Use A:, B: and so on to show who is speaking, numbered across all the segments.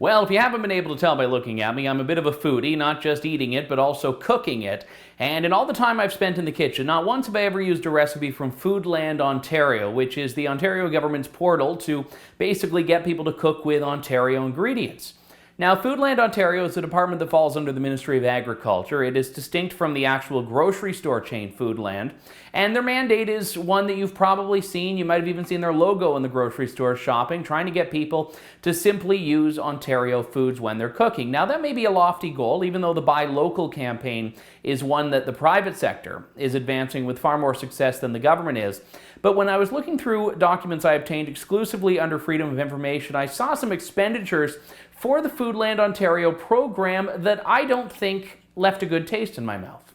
A: Well, if you haven't been able to tell by looking at me, I'm a bit of a foodie, not just eating it, but also cooking it. And in all the time I've spent in the kitchen, not once have I ever used a recipe from Foodland Ontario, which is the Ontario government's portal to basically get people to cook with Ontario ingredients. Now, Foodland Ontario is a department that falls under the Ministry of Agriculture. It is distinct from the actual grocery store chain Foodland, and their mandate is one that you've probably seen. You might have even seen their logo in the grocery store shopping, trying to get people to simply use Ontario foods when they're cooking. Now, that may be a lofty goal, even though the Buy Local campaign is one that the private sector is advancing with far more success than the government is. But when I was looking through documents I obtained exclusively under Freedom of Information, I saw some expenditures for the Foodland Ontario program that I don't think left a good taste in my mouth.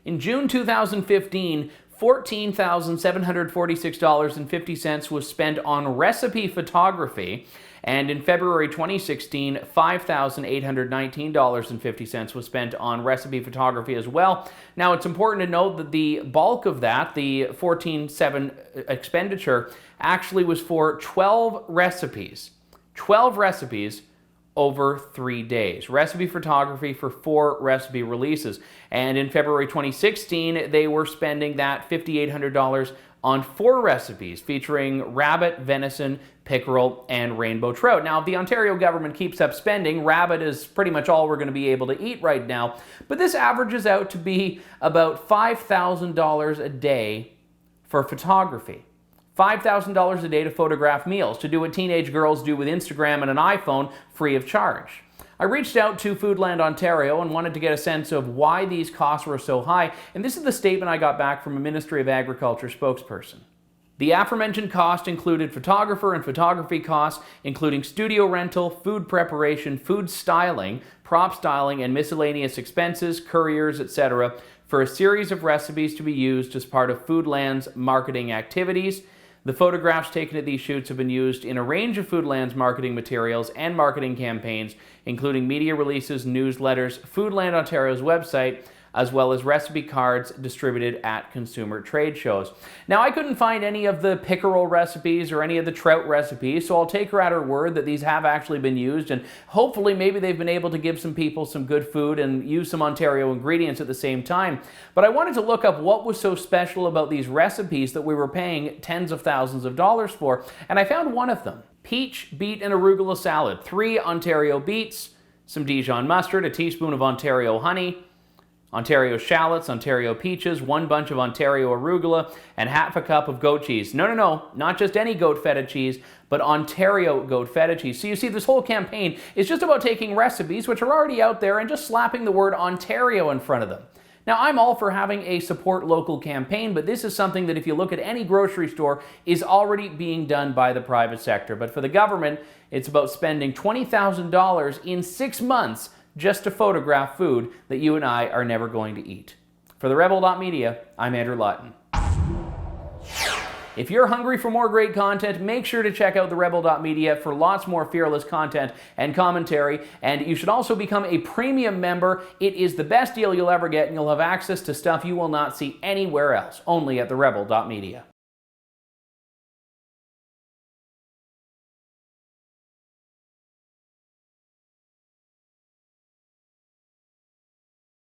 A: In June 2015, $14,746.50 was spent on recipe photography, and in February 2016, $5,819.50 was spent on recipe photography as well. Now, it's important to note that the bulk of that, the $14,700 expenditure, actually was for 12 recipes. 12 recipes over 3 days. Recipe photography for 4 recipe releases. And in February 2016, they were spending that $5,800 on 4 recipes featuring rabbit, venison, pickerel, and rainbow trout. Now, if the Ontario government keeps up spending, rabbit is pretty much all we're going to be able to eat right now. But this averages out to be about $5,000 a day for photography. $5,000 a day to photograph meals, to do what teenage girls do with Instagram and an iPhone free of charge. I reached out to Foodland Ontario and wanted to get a sense of why these costs were so high, and this is the statement I got back from a Ministry of Agriculture spokesperson. The aforementioned cost included photographer and photography costs, including studio rental, food preparation, food styling, prop styling, and miscellaneous expenses, couriers, etc., for a series of recipes to be used as part of Foodland's marketing activities. The photographs taken at these shoots have been used in a range of Foodland's marketing materials and marketing campaigns, including media releases, newsletters, Foodland Ontario's website, as well as recipe cards distributed at consumer trade shows. Now, I couldn't find any of the pickerel recipes or any of the trout recipes, so I'll take her at her word that these have actually been used, and hopefully maybe they've been able to give some people some good food and use some Ontario ingredients at the same time. But I wanted to look up what was so special about these recipes that we were paying tens of thousands of dollars for, and I found one of them. Peach, beet, and arugula salad. 3 Ontario beets, some Dijon mustard, a teaspoon of Ontario honey, Ontario shallots, Ontario peaches, 1 bunch of Ontario arugula, and half a cup of goat cheese. No, not just any goat feta cheese, but Ontario goat feta cheese. So you see, this whole campaign is just about taking recipes, which are already out there, and just slapping the word Ontario in front of them. Now, I'm all for having a support local campaign, but this is something that if you look at any grocery store is already being done by the private sector. But for the government, it's about spending $20,000 in 6 months just to photograph food that you and I are never going to eat. For the Rebel.media, I'm Andrew Lawton. If you're hungry for more great content, make sure to check out the Rebel.media for lots more fearless content and commentary. And you should also become a premium member. It is the best deal you'll ever get, and you'll have access to stuff you will not see anywhere else, only at the Rebel.media.